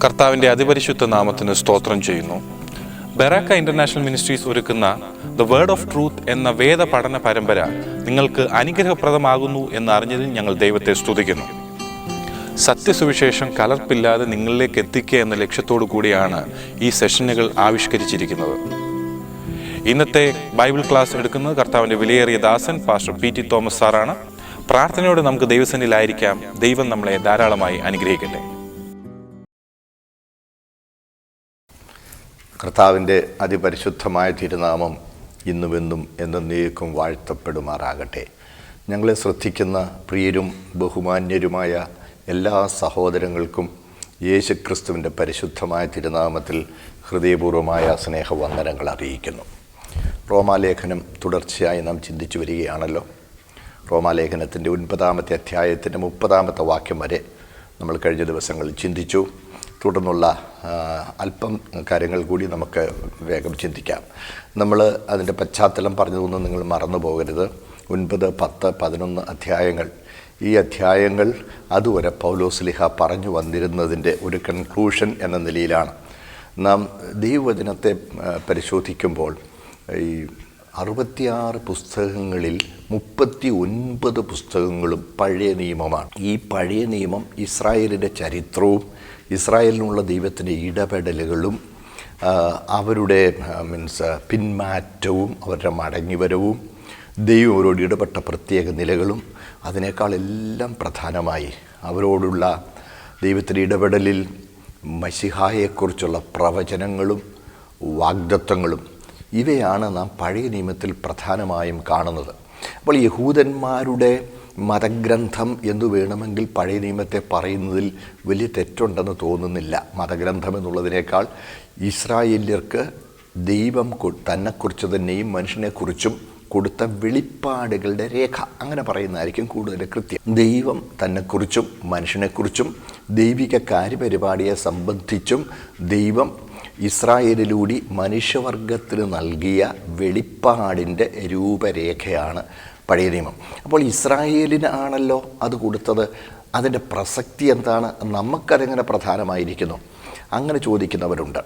കർത്താവിൻ്റെ അതിപരിശുദ്ധ നാമത്തിന് സ്തോത്രം ചെയ്യുന്നു. ബെറാക്ക ഇന്റർനാഷണൽ മിനിസ്ട്രീസ് ഒരുക്കുന്ന ദ വേർഡ് ഓഫ് ട്രൂത്ത് എന്ന വേദ പഠന പരമ്പര നിങ്ങൾക്ക് അനുഗ്രഹപ്രദമാകുന്നു എന്നറിഞ്ഞതിൽ ഞങ്ങൾ ദൈവത്തെ സ്തുതിക്കുന്നു. സത്യസുവിശേഷം കലർപ്പില്ലാതെ നിങ്ങളിലേക്ക് എത്തിക്കുക എന്ന ലക്ഷ്യത്തോടു കൂടിയാണ് ഈ സെഷനുകൾ ആവിഷ്കരിച്ചിരിക്കുന്നത്. ഇന്നത്തെ ബൈബിൾ ക്ലാസ് എടുക്കുന്നത് കർത്താവിൻ്റെ വിലയേറിയ ദാസൻ പാസ്റ്റർ PT തോമസ് സാറാണ്. പ്രാർത്ഥനയോടെ നമുക്ക് ദൈവസന്നിധിയിലായിരിക്കാം. ദൈവം നമ്മളെ ധാരാളമായി അനുഗ്രഹിക്കട്ടെ. കർത്താവിൻ്റെ അതിപരിശുദ്ധമായ തിരുനാമം ഇന്നുമെന്നും എന്നേക്കും വാഴ്ത്തപ്പെടുമാറാകട്ടെ. ഞങ്ങളെ ശ്രദ്ധിക്കുന്ന പ്രിയരും ബഹുമാന്യരുമായ എല്ലാ സഹോദരങ്ങൾക്കും യേശുക്രിസ്തുവിൻ്റെ പരിശുദ്ധമായ തിരുനാമത്തിൽ ഹൃദയപൂർവ്വമായ സ്നേഹവന്ദനങ്ങൾ അറിയിക്കുന്നു. റോമാലേഖനം തുടർച്ചയായി നാം ചിന്തിച്ചു വരികയാണല്ലോ. റോമാലേഖനത്തിൻ്റെ 9-ാമത്തെ അധ്യായത്തിൻ്റെ 30-ാമത്തെ വാക്യം വരെ നമ്മൾ കഴിഞ്ഞ ദിവസങ്ങളിൽ ചിന്തിച്ചു. തുടർന്നുള്ള അല്പം കാര്യങ്ങൾ കൂടി നമുക്ക് വേഗം ചിന്തിക്കാം. നമ്മൾ അതിൻ്റെ പശ്ചാത്തലം പറഞ്ഞതൊന്നും നിങ്ങൾ മറന്നു പോകരുത്. 9, 10, 11 അധ്യായങ്ങൾ, ഈ അധ്യായങ്ങൾ അതുവരെ പൗലോസ്ലീഹ പറഞ്ഞു വന്നിരുന്നതിൻ്റെ ഒരു കൺക്ലൂഷൻ എന്ന നിലയിലാണ്. നാം ദൈവവചനത്തെ പരിശോധിക്കുമ്പോൾ ഈ 66 പുസ്തകങ്ങളിൽ 39 പുസ്തകങ്ങളും പഴയ നിയമമാണ്. ഈ പഴയ നിയമം ഇസ്രായേലിൻ്റെ ചരിത്രവും ഇസ്രായേലിനുള്ള ദൈവത്തിൻ്റെ ഇടപെടലുകളും അവരുടെ പിന്മാറ്റവും അവരുടെ മടങ്ങിവരവും ദൈവം അവരോട് ഇടപെട്ട പ്രത്യേക നിലകളും അതിനേക്കാളെല്ലാം പ്രധാനമായി അവരോടുള്ള ദൈവത്തിൻ്റെ ഇടപെടലിൽ മശിഹായെക്കുറിച്ചുള്ള പ്രവചനങ്ങളും വാഗ്ദത്തങ്ങളും ഇവയാണ് നാം പഴയ നിയമത്തിൽ പ്രധാനമായും കാണുന്നത്. അപ്പോൾ യഹൂദന്മാരുടെ മതഗ്രന്ഥം എന്ന് വേണമെങ്കിൽ പഴയ നിയമത്തെ പറയുന്നതിൽ വലിയ തെറ്റുണ്ടെന്ന് തോന്നുന്നില്ല. മതഗ്രന്ഥം എന്നുള്ളതിനേക്കാൾ ഇസ്രായേല്യർക്ക് ദൈവം തന്നെക്കുറിച്ച് തന്നെയും മനുഷ്യനെക്കുറിച്ചും കൊടുത്ത വെളിപ്പാടുകളുടെ രേഖ, അങ്ങനെ പറയുന്നതായിരിക്കും കൂടുതൽ കൃത്യം. ദൈവം തന്നെക്കുറിച്ചും മനുഷ്യനെക്കുറിച്ചും ദൈവിക കാര്യപരിപാടിയെ സംബന്ധിച്ചും ദൈവം ഇസ്രായേലിലൂടെ മനുഷ്യവർഗത്തിന് നൽകിയ വെളിപ്പാടിൻ്റെ രൂപരേഖയാണ് പഴയ നിയമം. അപ്പോൾ ഇസ്രായേലിനാണല്ലോ അത് കൊടുത്തത്. അതിൻ്റെ പ്രസക്തി എന്താണ്? നമുക്കതെങ്ങനെ പ്രധാനമായിരിക്കുന്നു? അങ്ങനെ ചോദിക്കുന്നവരുണ്ട്.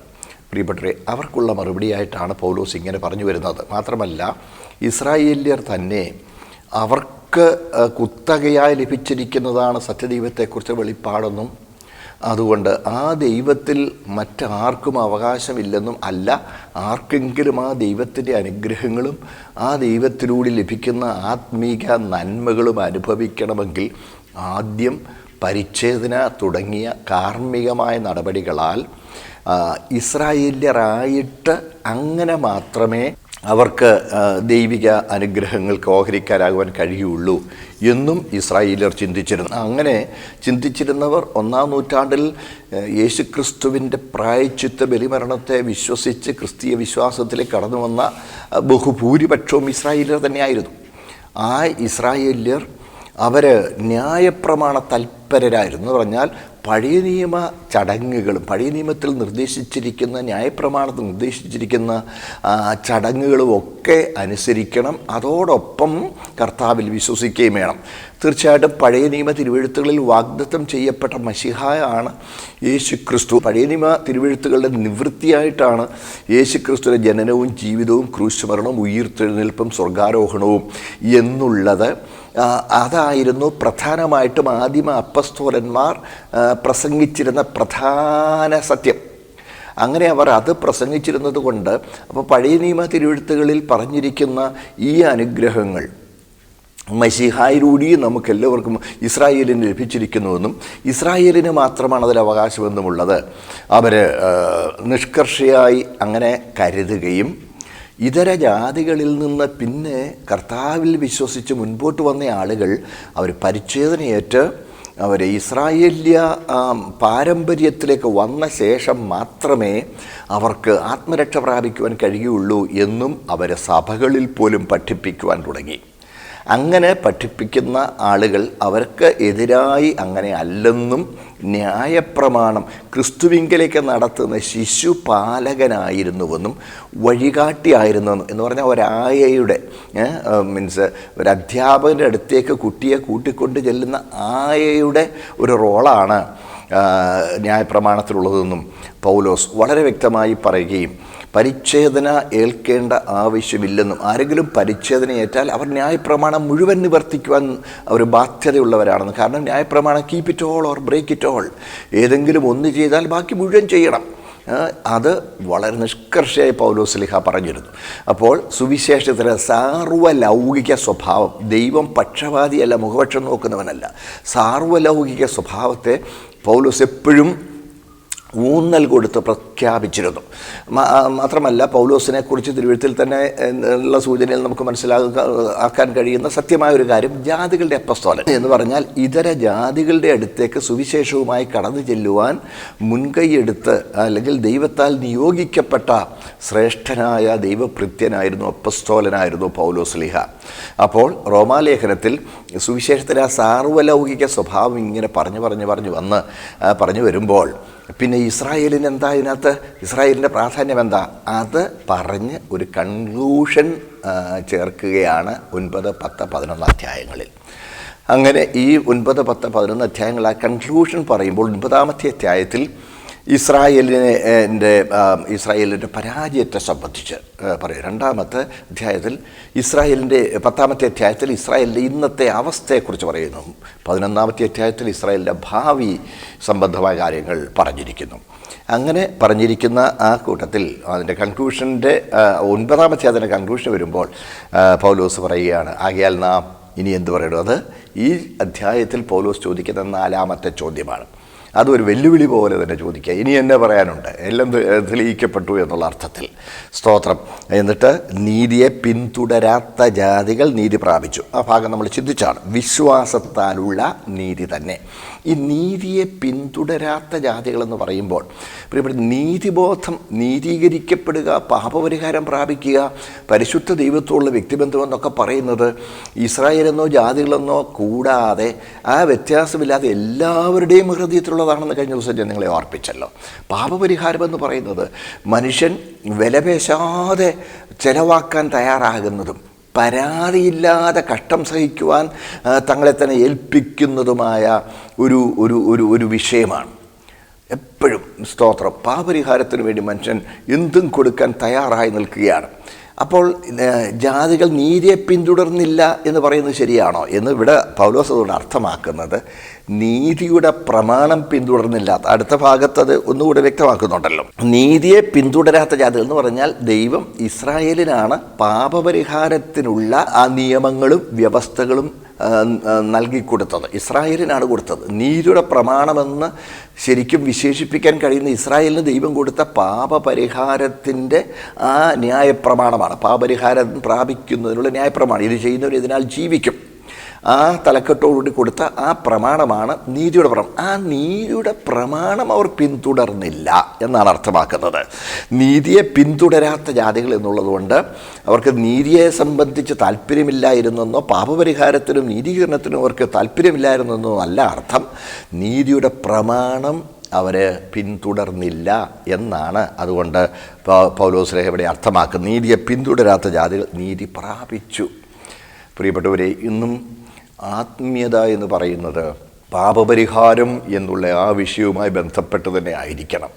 പ്രിയപ്പെട്ടവരെ, അവർക്കുള്ള മറുപടിയായിട്ടാണ് പൗലോസ് ഇങ്ങനെ പറഞ്ഞു വരുന്നത്. മാത്രമല്ല, ഇസ്രായേല്യർ തന്നെ അവർക്ക് കുത്തകയായി ലഭിച്ചിരിക്കുന്നതാണ് സത്യദൈവത്തെക്കുറിച്ച് വെളിപ്പാടെന്നും അതുകൊണ്ട് ആ ദൈവത്തിൽ മറ്റാർക്കും അവകാശമില്ലെന്നും അല്ല, ആർക്കെങ്കിലും ആ ദൈവത്തിൻ്റെ അനുഗ്രഹങ്ങളും ആ ദൈവത്തിലൂടെ ലഭിക്കുന്ന ആത്മീക നന്മകളും അനുഭവിക്കണമെങ്കിൽ ആദ്യം പരിച്ഛേദന തുടങ്ങിയ കാർമ്മികമായ നടപടികളാൽ ഇസ്രായേല്യരായിട്ട് അങ്ങനെ മാത്രമേ അവർക്ക് ദൈവിക അനുഗ്രഹങ്ങൾക്ക് ഓഹരിക്കാരാകുവാൻ കഴിയുള്ളൂ എന്നും ഇസ്രായേലിയർ ചിന്തിച്ചിരുന്നു. അങ്ങനെ ചിന്തിച്ചിരുന്നവർ 1-ാം നൂറ്റാണ്ടിൽ യേശുക്രിസ്തുവിൻ്റെ പ്രായശ്ചിത്ത ബലിമരണത്തെ വിശ്വസിച്ച് ക്രിസ്തീയ വിശ്വാസത്തിലേക്ക് കടന്നു വന്ന ബഹുഭൂരിപക്ഷവും ഇസ്രായേലിയർ തന്നെയായിരുന്നു. ആ ഇസ്രായേലിയർ അവർ ന്യായപ്രമാണ തൽപരരായിരുന്നു. എന്ന് പറഞ്ഞാൽ പഴയ നിയമ ചടങ്ങുകളും പഴയ നിയമത്തിൽ നിർദ്ദേശിച്ചിരിക്കുന്ന ന്യായപ്രമാണത്തിൽ നിർദ്ദേശിച്ചിരിക്കുന്ന ചടങ്ങുകളും ഒക്കെ അനുസരിക്കണം. അതോടൊപ്പം കർത്താവിൽ വിശ്വസിക്കുകയും വേണം. തീർച്ചയായിട്ടും പഴയ നിയമ തിരുവെഴുത്തുകളിൽ വാഗ്ദത്തം ചെയ്യപ്പെട്ട മശിഹായാണ് യേശുക്രിസ്തു. പഴയ നിയമ തിരുവെഴുത്തുകളുടെ നിവൃത്തിയായിട്ടാണ് യേശുക്രിസ്തുവിൻ്റെ ജനനവും ജീവിതവും ക്രൂശുമരണവും ഉയിർത്തെഴുന്നേൽപ്പും സ്വർഗാരോഹണവും എന്നുള്ളത് അതായിരുന്നു പ്രധാനമായിട്ടും ആദിമ അപ്പസ്തോലന്മാർ പ്രസംഗിച്ചിരുന്ന പ്രധാന സത്യം. അങ്ങനെ അവർ അത് പ്രസംഗിച്ചിരുന്നത് കൊണ്ട് അപ്പോൾ പഴയ നിയമ തിരുവെഴുത്തുകളിൽ പറഞ്ഞിരിക്കുന്ന ഈ അനുഗ്രഹങ്ങൾ മശിഹായിലൂടെ നമുക്കെല്ലാവർക്കും ഇസ്രായേലിന് ലഭിച്ചിരിക്കുന്നുവെന്നും ഇസ്രായേലിന് മാത്രമാണ് അതിൽ അവകാശമെന്നുമുള്ളത് അവർ നിഷ്കർഷയായി അങ്ങനെ കരുതുകയും ഇതര ജാതികളിൽ നിന്ന് പിന്നെ കർത്താവിൽ വിശ്വസിച്ച് മുൻപോട്ട് വന്ന ആളുകൾ അവർ പരിച്ഛേദനയേറ്റ് അവർ ഇസ്രായേല്യ പാരമ്പര്യത്തിലേക്ക് വന്ന ശേഷം മാത്രമേ അവർക്ക് ആത്മരക്ഷ പ്രാപിക്കുവാൻ കഴിയുള്ളൂ എന്നും അവരെ സഭകളിൽ പോലും പഠിപ്പിക്കുവാൻ തുടങ്ങി. അങ്ങനെ പഠിപ്പിക്കുന്ന ആളുകൾ അവർക്ക് എതിരായി അങ്ങനെ അല്ലെന്നും ന്യായപ്രമാണം ക്രിസ്തുവിങ്കലേക്ക് നടത്തുന്ന ശിശുപാലകനായിരുന്നുവെന്നും വഴികാട്ടിയായിരുന്നുവെന്നും എന്ന് പറഞ്ഞാൽ ഒരായയുടെ ഒരു അധ്യാപകൻ്റെ അടുത്തേക്ക് കുട്ടിയെ കൂട്ടിക്കൊണ്ട് ചെല്ലുന്ന ആയയുടെ ഒരു റോളാണ് ന്യായപ്രമാണത്തിലുള്ളതെന്നും പൗലോസ് വളരെ വ്യക്തമായി പറയുകയും പരിച്ഛേദന ഏൽക്കേണ്ട ആവശ്യമില്ലെന്നും ആരെങ്കിലും പരിച്ഛേദന ഏറ്റാൽ അവർ ന്യായപ്രമാണം മുഴുവൻ നിവർത്തിക്കുവാൻ അവർ ബാധ്യതയുള്ളവരാണെന്ന്. കാരണം ന്യായപ്രമാണം keep it all or break it all, ഏതെങ്കിലും ഒന്ന് ചെയ്താൽ ബാക്കി മുഴുവൻ ചെയ്യണം. അത് വളരെ നിഷ്കർഷയായി പൗലോസ്ലീഹ പറഞ്ഞിരുന്നു. അപ്പോൾ സുവിശേഷത്തിലെ സാർവലൗകിക സ്വഭാവം, ദൈവം പക്ഷപാതിയല്ല, മുഖപക്ഷം നോക്കുന്നവനല്ല, സാർവലൗകിക സ്വഭാവത്തെ പൗലോസ് എപ്പോഴും ഊന്നൽ കൊടുത്ത് പ്രഖ്യാപിച്ചിരുന്നു. മാത്രമല്ല പൗലോസിനെ കുറിച്ച് തിരുവെഴുത്തിൽ തന്നെ ഉള്ള സൂചനയിൽ നമുക്ക് മനസ്സിലാക്കാൻ കഴിയുന്ന സത്യമായ ഒരു കാര്യം, ജാതികളുടെ അപ്പസ്തോലൻ എന്ന് പറഞ്ഞാൽ ഇതര ജാതികളുടെ അടുത്തേക്ക് സുവിശേഷവുമായി കടന്നു ചെല്ലുവാൻ മുൻകൈയെടുത്ത് അല്ലെങ്കിൽ ദൈവത്താൽ നിയോഗിക്കപ്പെട്ട ശ്രേഷ്ഠനായ ദൈവഭൃത്യനായിരുന്നു, അപ്പസ്തോലനായിരുന്നു പൗലോസ്ലീഹ. അപ്പോൾ റോമാലേഖനത്തിൽ സുവിശേഷത്തിലെ ആ സാർവലൗകിക സ്വഭാവം ഇങ്ങനെ പറഞ്ഞു വരുമ്പോൾ പിന്നെ ഇസ്രായേലിന് എന്താ ഇതിനകത്ത്, ഇസ്രായേലിൻ്റെ പ്രാധാന്യം എന്താ, അത് പറഞ്ഞ് ഒരു കൺക്ലൂഷൻ ചേർക്കുകയാണ് 9, 10, 11 അധ്യായങ്ങളിൽ. അങ്ങനെ ഈ 9, 10, 11 അധ്യായങ്ങൾ ആ കൺക്ലൂഷൻ പറയുമ്പോൾ 9-ാമത്തെ അധ്യായത്തിൽ ഇസ്രായേലിൻ്റെ പരാജയത്തെ സംബന്ധിച്ച് പറയും. 2-ാമത്തെ അധ്യായത്തിൽ 10-ാമത്തെ അധ്യായത്തിൽ ഇസ്രായേലിൻ്റെ ഇന്നത്തെ അവസ്ഥയെക്കുറിച്ച് പറയുന്നു. 11-ാമത്തെ അധ്യായത്തിൽ ഇസ്രായേലിൻ്റെ ഭാവി സംബന്ധമായ കാര്യങ്ങൾ പറഞ്ഞിരിക്കുന്നു. അങ്ങനെ പറഞ്ഞിരിക്കുന്ന ആ കൂട്ടത്തിൽ അതിൻ്റെ കൺക്ലൂഷൻ്റെ 9-ാമത്തെ അതിൻ്റെ കൺക്ലൂഷൻ വരുമ്പോൾ പൗലോസ് പറയുകയാണ്, ആകയാൽ നാം ഇനി എന്ത് പറയണം. അത് ഈ അധ്യായത്തിൽ പൗലോസ് ചോദിക്കുന്ന 4-ാമത്തെ ചോദ്യമാണ്. അതൊരു വെല്ലുവിളി പോലെ തന്നെ ചോദിക്കുക, ഇനി എന്നെ പറയാനുണ്ട്, എല്ലാം തെളിയിക്കപ്പെട്ടു എന്നുള്ള അർത്ഥത്തിൽ. സ്തോത്രം. എന്നിട്ട് നീതിയെ പിന്തുടരാത്ത ജാതികൾ നീതി പ്രാപിച്ചു. ആ ഭാഗം നമ്മൾ ചിന്തിച്ചാണ്. വിശ്വാസത്താലുള്ള നീതി തന്നെ. ഈ നീതിയെ പിന്തുടരാത്ത ജാതികളെന്ന് പറയുമ്പോൾ നീതിബോധം, നീതീകരിക്കപ്പെടുക, പാപപരിഹാരം പ്രാപിക്കുക, പരിശുദ്ധ ദൈവത്തോടുള്ള വ്യക്തിബന്ധം എന്നൊക്കെ പറയുന്നത് ഇസ്രായേലെന്നോ ജാതികളെന്നോ കൂടാതെ ആ വ്യത്യാസമില്ലാതെ എല്ലാവരുടെയും ഹൃദയത്തിലുള്ളതാണെന്ന് കഴിഞ്ഞ ദിവസം ഞാൻ നിങ്ങളെ ഓർപ്പിച്ചല്ലോ. പാപപരിഹാരം എന്ന് പറയുന്നത് മനുഷ്യൻ വിലപേശാതെ ചെലവാക്കാൻ തയ്യാറാകുന്നതും പരാതിയില്ലാതെ കഷ്ടം സഹിക്കുവാൻ തങ്ങളെ തന്നെ ഏൽപ്പിക്കുന്നതുമായ ഒരു വിഷയമാണ്. എപ്പോഴും സ്തോത്രം, പാപപരിഹാരത്തിന് വേണ്ടി മനുഷ്യൻ എന്തും കൊടുക്കാൻ തയ്യാറായി നിൽക്കുകയാണ്. അപ്പോൾ ജാതികൾ നീതിയെ പിന്തുടർന്നില്ല എന്ന് പറയുന്നത് ശരിയാണോ എന്ന് ഇവിടെ പൗലോസ് അതുകൊണ്ട് അർത്ഥമാക്കുന്നത് നീതിയുടെ പ്രമാണം പിന്തുടർന്നില്ല. അടുത്ത ഭാഗത്ത് അത് ഒന്നുകൂടെ വ്യക്തമാക്കുന്നുണ്ടല്ലോ. നീതിയെ പിന്തുടരാത്ത ജാതികൾ എന്ന് പറഞ്ഞാൽ ദൈവം ഇസ്രായേലിനാണ് പാപപരിഹാരത്തിനുള്ള ആ നിയമങ്ങളും വ്യവസ്ഥകളും നൽകിക്കൊടുത്തത്, ഇസ്രായേലിനാണ് കൊടുത്തത്. നീതിയുടെ പ്രമാണമെന്ന് ശരിക്കും വിശേഷിപ്പിക്കാൻ കഴിയുന്ന ഇസ്രായേലിന് ദൈവം കൊടുത്ത പാപപരിഹാരത്തിൻ്റെ ആ ന്യായപ്രമാണമാണ്. പാപപരിഹാരം പ്രാപിക്കുന്നതിനുള്ള ന്യായപ്രമാണം. ഇത് ചെയ്യുന്നവർ ഇതിനാൽ ജീവിക്കും. ആ തലക്കെട്ടോടുകൂടി കൊടുത്ത ആ പ്രമാണമാണ് നീതിയുടെ പ്രമാണം. ആ നീതിയുടെ പ്രമാണം അവർ പിന്തുടർന്നില്ല എന്നാണ് അർത്ഥമാക്കുന്നത്. നീതിയെ പിന്തുടരാത്ത ജാതികൾ എന്നുള്ളതുകൊണ്ട് അവർക്ക് നീതിയെ സംബന്ധിച്ച് താല്പര്യമില്ലായിരുന്നെന്നോ പാപപരിഹാരത്തിനും നീതീകരണത്തിനും അവർക്ക് താല്പര്യമില്ലായിരുന്നെന്നോ അല്ല അർത്ഥം. നീതിയുടെ പ്രമാണം അവർ പിന്തുടർന്നില്ല എന്നാണ്. അതുകൊണ്ട് പൗലോസ് ഇവിടെ അർത്ഥമാക്കുന്നത് നീതിയെ പിന്തുടരാത്ത ജാതികൾ നീതി പ്രാപിച്ചു. പ്രിയപ്പെട്ടവരെ, ഇന്നും ആത്മീയത എന്ന് പറയുന്നത് പാപപരിഹാരം എന്നുള്ള ആ വിഷയവുമായി ബന്ധപ്പെട്ട് തന്നെ ആയിരിക്കണം.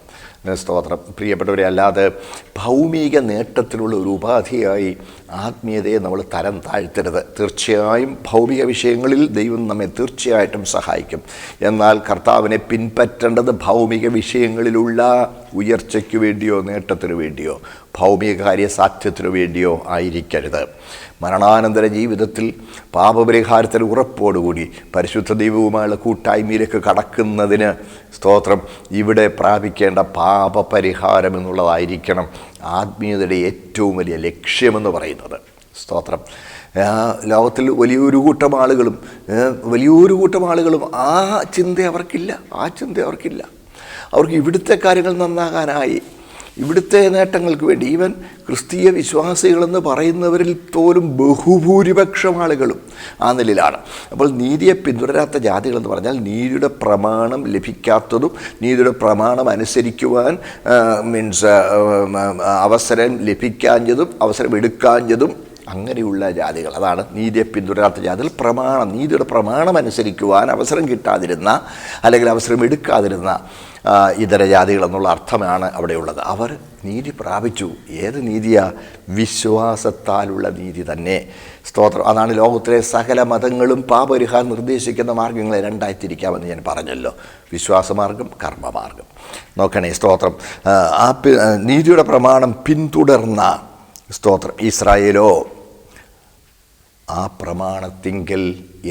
സ്തോത്രം. പ്രിയപ്പെട്ടവരെ, അല്ലാതെ ഭൗമിക നേട്ടത്തിനുള്ള ഒരു ഉപാധിയായി ആത്മീയതയെ നമ്മൾ തരം താഴ്ത്തരുത്. തീർച്ചയായും ഭൗമിക വിഷയങ്ങളിൽ ദൈവം നമ്മെ തീർച്ചയായിട്ടും സഹായിക്കും. എന്നാൽ കർത്താവിനെ പിൻപറ്റേണ്ടത് ഭൗമിക വിഷയങ്ങളിലുള്ള ഉയർച്ചയ്ക്ക് വേണ്ടിയോ നേട്ടത്തിനു വേണ്ടിയോ ഭൗമിക കാര്യസാധ്യത്തിനു വേണ്ടിയോ ആയിരിക്കരുത്. മരണാനന്തര ജീവിതത്തിൽ പാപപരിഹാരത്തിന് ഉറപ്പോടുകൂടി പരിശുദ്ധ ദൈവവുമായുള്ള കൂട്ടായ്മയിലേക്ക് കടക്കുന്നതിന് സ്തോത്രം ഇവിടെ പ്രാപിക്കേണ്ട പാപപരിഹാരം എന്നുള്ളതായിരിക്കണം ആത്മീയതയുടെ ഏറ്റവും വലിയ ലക്ഷ്യമെന്ന് പറയുന്നത്. സ്തോത്രം. ലോകത്തിൽ വലിയൊരു കൂട്ടം ആളുകളും ആ ചിന്ത അവർക്കില്ല. അവർക്ക് ഇവിടുത്തെ കാര്യങ്ങൾ നന്നാകാനായി, ഇവിടുത്തെ നേട്ടങ്ങൾക്ക് വേണ്ടി, ഈവൻ ക്രിസ്തീയ വിശ്വാസികളെന്ന് പറയുന്നവരിൽ പോലും ബഹുഭൂരിപക്ഷം ആളുകളും ആ നിലയിലാണ്. അപ്പോൾ നീതിയെ പിന്തുടരാത്ത ജാതികളെന്ന് പറഞ്ഞാൽ നീതിയുടെ പ്രമാണം ലഭിക്കാത്തതും നീതിയുടെ പ്രമാണം അനുസരിക്കുവാൻ അവസരം ലഭിക്കാഞ്ഞതും അവസരം എടുക്കാഞ്ഞതും അങ്ങനെയുള്ള ജാതികൾ, അതാണ് നീതിയെ പിന്തുടരാത്ത ജാതികൾ. നീതിയുടെ പ്രമാണം അനുസരിക്കുവാൻ അവസരം കിട്ടാതിരുന്ന അല്ലെങ്കിൽ അവസരം എടുക്കാതിരുന്ന ഇതര ജാതികൾ എന്നുള്ള അർത്ഥമാണ് അവിടെയുള്ളത്. അവർ നീതി പ്രാപിച്ചു. ഏത് നീതിയാ? വിശ്വാസത്താലുള്ള നീതി തന്നെ. സ്തോത്രം. അതാണ് ലോകത്തിലെ സകല മതങ്ങളും പാപപരിഹാരം നിർദ്ദേശിക്കുന്ന മാർഗ്ഗങ്ങളെ രണ്ടായി തിരിക്കാമെന്ന് ഞാൻ പറഞ്ഞല്ലോ. വിശ്വാസമാർഗം, കർമ്മമാർഗം. നോക്കണേ, സ്തോത്രം. നീതിയുടെ പ്രമാണം പിന്തുടർന്ന, സ്തോത്രം, ഇസ്രായേലോ ആ പ്രമാണത്തിങ്കൽ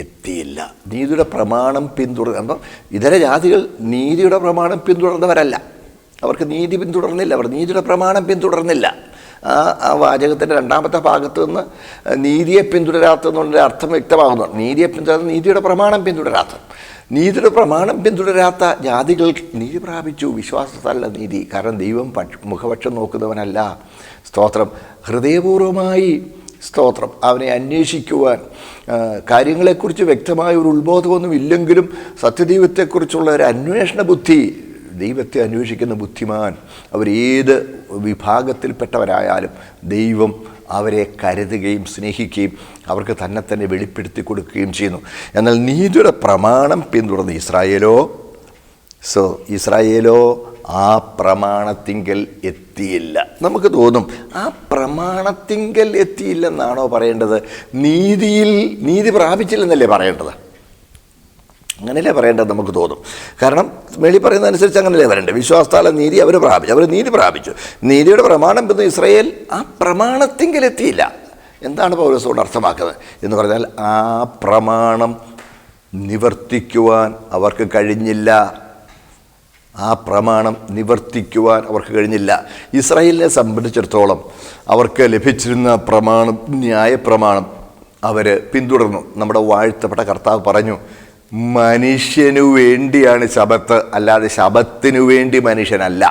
എത്തിയില്ല. നീതിയുടെ പ്രമാണം പിന്തുടർന്നപ്പം ഇതര ജാതികൾ നീതിയുടെ പ്രമാണം പിന്തുടർന്നവരല്ല. അവർക്ക് നീതി പിന്തുടർന്നില്ല, അവർ നീതിയുടെ പ്രമാണം പിന്തുടർന്നില്ല. ആ വാചകത്തിൻ്റെ രണ്ടാമത്തെ ഭാഗത്ത് നിന്ന് നീതിയെ പിന്തുടരാത്തതിൻ്റെ അർത്ഥം വ്യക്തമാകുന്നു. നീതിയെ പിന്തുടരാത്ത, നീതിയുടെ പ്രമാണം പിന്തുടരാത്ത, നീതിയുടെ പ്രമാണം പിന്തുടരാത്ത ജാതികൾ നീതി പ്രാപിച്ചു. വിശ്വാസത്തല്ല നീതി. കാരണം ദൈവം മുഖപക്ഷം നോക്കുന്നവനല്ല. സ്തോത്രം. ഹൃദയപൂർവമായി, സ്തോത്രം, അവനെ അന്വേഷിക്കുവാൻ, കാര്യങ്ങളെക്കുറിച്ച് വ്യക്തമായ ഒരു ഉത്ബോധമൊന്നും ഇല്ലെങ്കിലും സത്യദൈവത്തെക്കുറിച്ചുള്ള ഒരു അന്വേഷണ ബുദ്ധി, ദൈവത്തെ അന്വേഷിക്കുന്ന ബുദ്ധിമാൻ, അവരേത് വിഭാഗത്തിൽപ്പെട്ടവരായാലും ദൈവം അവരെ കരുതുകയും സ്നേഹിക്കുകയും അവർക്ക് തന്നെ വെളിപ്പെടുത്തി കൊടുക്കുകയും ചെയ്യുന്നു. എന്നാൽ നീതിയുടെ പ്രമാണം പിന്തുടർന്ന് ഇസ്രായേലോ ആ പ്രമാണത്തിങ്കൽ എത്തിയില്ല. നമുക്ക് തോന്നും ആ പ്രമാണത്തിങ്കൽ എത്തിയില്ലെന്നാണോ പറയേണ്ടത്? നീതി പ്രാപിച്ചില്ലെന്നല്ലേ പറയേണ്ടത്? അങ്ങനെയല്ലേ പറയേണ്ടത് നമുക്ക് തോന്നും. കാരണം വെളി പറയുന്നതനുസരിച്ച് അങ്ങനെയല്ലേ പറയേണ്ടത്. വിശ്വാസത്താല നീതി അവർ നീതി പ്രാപിച്ചു. നീതിയുടെ പ്രമാണം പിന്നെ ഇസ്രായേൽ ആ പ്രമാണത്തിങ്കൽ എത്തിയില്ല. എന്താണ് പൗലോസോട് അർത്ഥമാക്കുന്നത് എന്ന് പറഞ്ഞാൽ ആ പ്രമാണം നിവർത്തിക്കുവാൻ അവർക്ക് കഴിഞ്ഞില്ല. ആ പ്രമാണം നിവർത്തിക്കുവാൻ അവർക്ക് കഴിഞ്ഞില്ല. ഇസ്രായേലിനെ സംബന്ധിച്ചിടത്തോളം അവർക്ക് ലഭിച്ചിരുന്ന പ്രമാണം, ന്യായപ്രമാണം അവർ പിന്തുടർന്നു. നമ്മുടെ വാഴ്ത്തപ്പെട്ട കർത്താവ് പറഞ്ഞു, മനുഷ്യനു വേണ്ടിയാണ് ശബത്ത്, അല്ലാതെ ശബത്തിനു വേണ്ടി മനുഷ്യനല്ല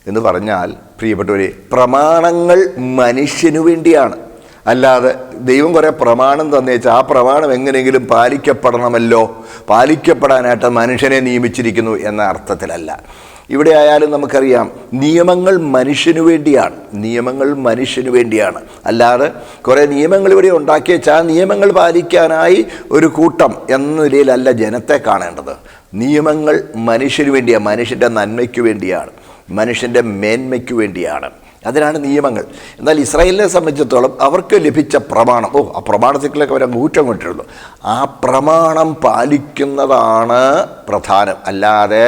എന്ന് പറഞ്ഞാൽ, പ്രിയപ്പെട്ടവരെ, പ്രമാണങ്ങൾ മനുഷ്യനു വേണ്ടിയാണ്. അല്ലാതെ ദൈവം കുറേ പ്രമാണം തന്നേച്ചാൽ ആ പ്രമാണം എങ്ങനെയെങ്കിലും പാലിക്കപ്പെടാനായിട്ട് മനുഷ്യനെ നിയമിച്ചിരിക്കുന്നു എന്ന അർത്ഥത്തിലല്ല. ഇവിടെ ആയാലും നമുക്കറിയാം, നിയമങ്ങൾ മനുഷ്യനു വേണ്ടിയാണ്. അല്ലാതെ കുറേ നിയമങ്ങൾ ഇവിടെ ഉണ്ടാക്കിയേച്ചാൽ ആ നിയമങ്ങൾ പാലിക്കാനായി ഒരു കൂട്ടം എന്ന നിലയിലല്ല ജനത്തെ കാണേണ്ടത്. നിയമങ്ങൾ മനുഷ്യന് വേണ്ടിയാണ്, മനുഷ്യൻ്റെ നന്മയ്ക്ക് വേണ്ടിയാണ്, മനുഷ്യൻ്റെ മേന്മയ്ക്ക് വേണ്ടിയാണ്. അതിനാണ് നിയമങ്ങൾ. എന്നാൽ ഇസ്രായേലിനെ സംബന്ധിച്ചിടത്തോളം അവർക്ക് ലഭിച്ച പ്രമാണം, ആ പ്രമാണത്തിലേക്ക് അവർ ഊറ്റം കൊണ്ടിരുന്നു. ആ പ്രമാണം പാലിക്കുന്നതാണ് പ്രധാനം. അല്ലാതെ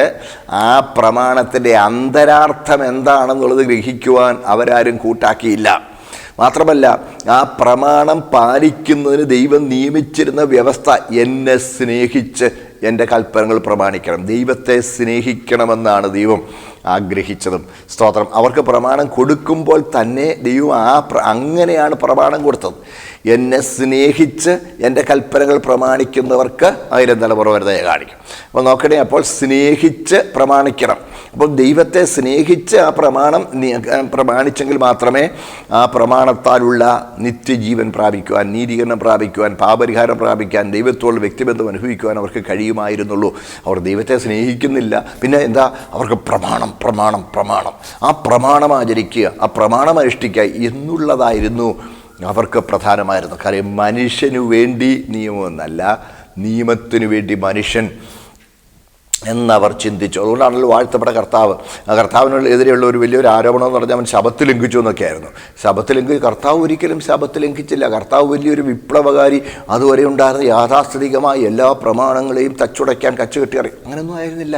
ആ പ്രമാണത്തിൻ്റെ അന്തരാർത്ഥം എന്താണെന്നുള്ളത് ഗ്രഹിക്കുവാൻ അവരാരും കൂട്ടാക്കിയില്ല. മാത്രമല്ല, ആ പ്രമാണം പാലിക്കുന്നതിന് ദൈവം നിയമിച്ചിരുന്ന വ്യവസ്ഥ, എന്നെ സ്നേഹിച്ച് എൻ്റെ കൽപ്പനകൾ പ്രമാണിക്കണം, ദൈവത്തെ സ്നേഹിക്കണമെന്നാണ് ദൈവം ആഗ്രഹിച്ചതും. സ്തോത്രം. അവർക്ക് പ്രമാണം കൊടുക്കുമ്പോൾ തന്നെ ദൈവം അങ്ങനെയാണ് പ്രമാണം കൊടുത്തത്. എന്നെ സ്നേഹിച്ച് എൻ്റെ കൽപ്പനകൾ പ്രമാണിക്കുന്നവർക്ക് 1000 തലമുറ വരെ ദയ കാണിക്കും. അപ്പോൾ നോക്കണേ, അപ്പോൾ സ്നേഹിച്ച് പ്രമാണിക്കണം. അപ്പോൾ ദൈവത്തെ സ്നേഹിച്ച് ആ പ്രമാണം പ്രമാണിച്ചെങ്കിൽ മാത്രമേ ആ പ്രമാണത്താലുള്ള നിത്യജീവൻ പ്രാപിക്കുവാൻ, നീതീകരണം പ്രാപിക്കുവാൻ, പാപപരിഹാരം പ്രാപിക്കാൻ, ദൈവത്തോടുള്ള വ്യക്തിബന്ധം അനുഭവിക്കുവാൻ അവർക്ക് കഴിയുമായിരുന്നുള്ളൂ. അവർ ദൈവത്തെ സ്നേഹിക്കുന്നില്ല. പിന്നെ എന്താ? അവർക്ക് പ്രമാണം. ആ പ്രമാണം ആചരിക്കുക, ആ പ്രമാണം അനുഷ്ഠിക്കുക എന്നുള്ളതായിരുന്നു അവർക്ക് പ്രധാനമായിരുന്നു. കാര്യം മനുഷ്യനു വേണ്ടി നിയമമെന്നല്ല, നിയമത്തിനു വേണ്ടി മനുഷ്യൻ എന്നവർ ചിന്തിച്ചു. അതുകൊണ്ടാണല്ലോ വാഴ്ത്തപ്പെട്ട കർത്താവിനെതിരെയുള്ള ഒരു വലിയൊരു ആരോപണം എന്ന് പറഞ്ഞാൽ അവൻ ശബത്ത് ലംഘിച്ചു എന്നൊക്കെയായിരുന്നു. കർത്താവ് ഒരിക്കലും ശബത്ത് ലംഘിച്ചില്ല. കർത്താവ് വലിയൊരു വിപ്ലവകാരി. അതുവരെ ഉണ്ടായിരുന്ന യാഥാസ്ഥിതികമായ എല്ലാ പ്രമാണങ്ങളെയും തച്ചുടയ്ക്കാൻ കച്ചുകെട്ടി അങ്ങനെയൊന്നും ആയിരുന്നില്ല.